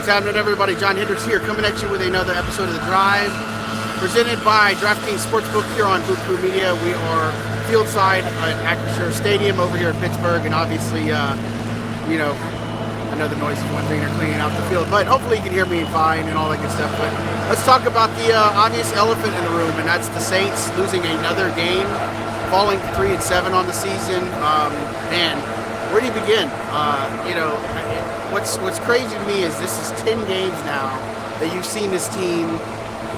What's happening, everybody? John Hendricks here, coming at you with another episode of The Drive, presented by DraftKings Sportsbook here on Boot Crew Media. We are fieldside at Acrisure Stadium over here in Pittsburgh, and obviously, I know the noise is one thing, they're cleaning out the field, but hopefully you can hear me fine and all that good stuff. But let's talk about the obvious elephant in the room, and that's the Saints losing another game, falling 3-7 on the season. Man, where do you begin? What's crazy to me is this is 10 games now that you've seen this team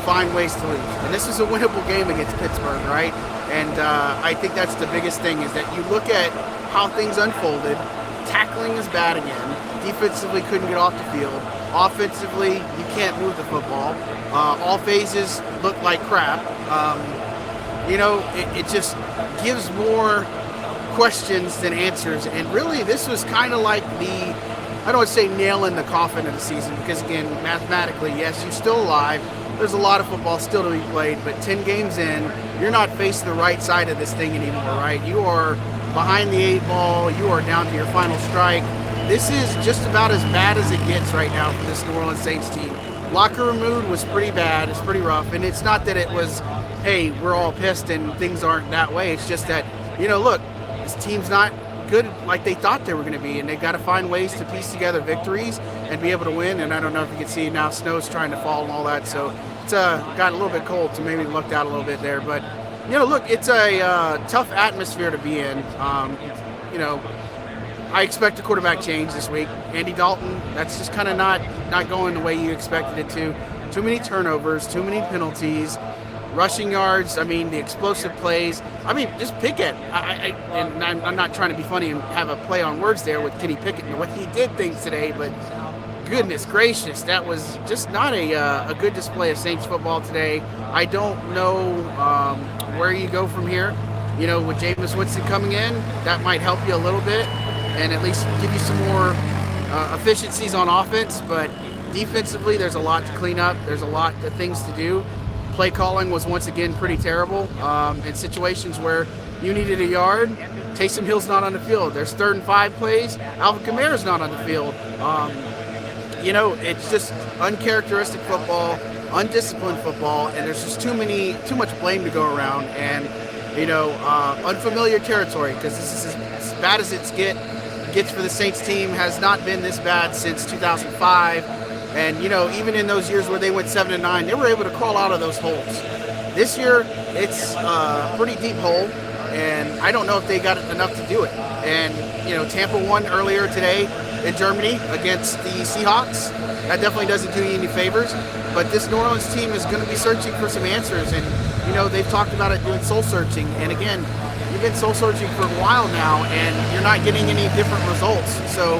find ways to lose. And this is a winnable game against Pittsburgh, right? And I think that's the biggest thing, is that you look at how things unfolded. Tackling is bad again. Defensively, couldn't get off the field. Offensively, you can't move the football. All phases look like crap. It just gives more questions than answers. And really, this was kind of like I don't want to say nail in the coffin of the season, because again, mathematically, yes, you're still alive. There's a lot of football still to be played, but 10 games in, you're not facing the right side of this thing anymore, right? You are behind the 8 ball. You are down to your final strike. This is just about as bad as it gets right now for this New Orleans Saints team. Locker room mood was pretty bad. It's pretty rough, and it's not that it was, hey, we're all pissed and things aren't that way. It's just that, look, this team's not good like they thought they were going to be, and they've got to find ways to piece together victories and be able to win. And I don't know if you can see now, snow's trying to fall and all that, so it's got a little bit cold, so maybe lucked out a little bit there. But look, it's a tough atmosphere to be in. I expect a quarterback change this week. Andy Dalton, that's just kind of not going the way you expected it to. Too many turnovers, too many penalties. Rushing yards, the explosive plays. Just Pickett. I'm not trying to be funny and have a play on words there with Kenny Pickett and what he did things today, but goodness gracious, that was just not a good display of Saints football today. I don't know where you go from here. With Jameis Winston coming in, that might help you a little bit and at least give you some more efficiencies on offense, but defensively, there's a lot to clean up. There's a lot of things to do. Play calling was once again pretty terrible in situations where you needed a yard. Taysom Hill's not on the field. There's 3rd and 5 plays. Alvin Kamara's not on the field. It's just uncharacteristic football, undisciplined football, and there's just too much blame to go around, and unfamiliar territory, because this is as bad as it gets for the Saints team. Has not been this bad since 2005. And, even in those years where they went 7-9, they were able to crawl out of those holes. This year, it's a pretty deep hole, and I don't know if they got enough to do it. And, Tampa won earlier today in Germany against the Seahawks. That definitely doesn't do you any favors. But this New Orleans team is going to be searching for some answers. And, they've talked about it doing soul searching. And, again, you've been soul searching for a while now, and you're not getting any different results. So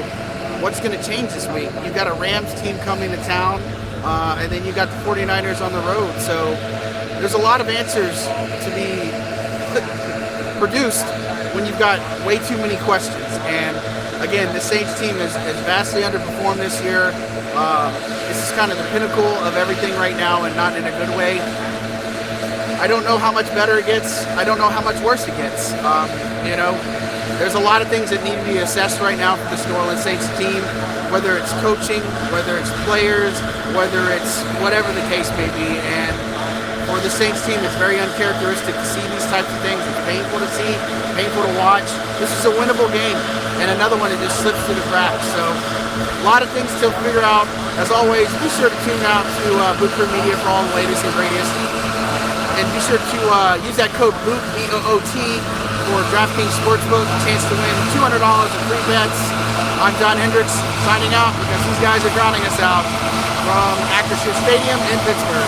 what's going to change this week? You've got a Rams team coming to town, and then you got the 49ers on the road. So there's a lot of answers to be produced when you've got way too many questions. And again, the Saints team has vastly underperformed this year. This is kind of the pinnacle of everything right now, and not in a good way. I don't know how much better it gets. I don't know how much worse it gets. There's a lot of things that need to be assessed right now for this New Orleans Saints team, whether it's coaching, whether it's players, whether it's whatever the case may be. And for the Saints team, it's very uncharacteristic to see these types of things. It's painful to see, painful to watch. This is a winnable game, and another one that just slips through the cracks. So a lot of things to figure out. As always, be sure to tune out to Boot Crew Media for all the latest and greatest. And be sure to use that code BOOT, B-O-O-T, for DraftKings Sportsbook, a chance to win $200 in free bets. I'm John Hendricks, signing out because these guys are drowning us out from Acrisure Stadium in Pittsburgh.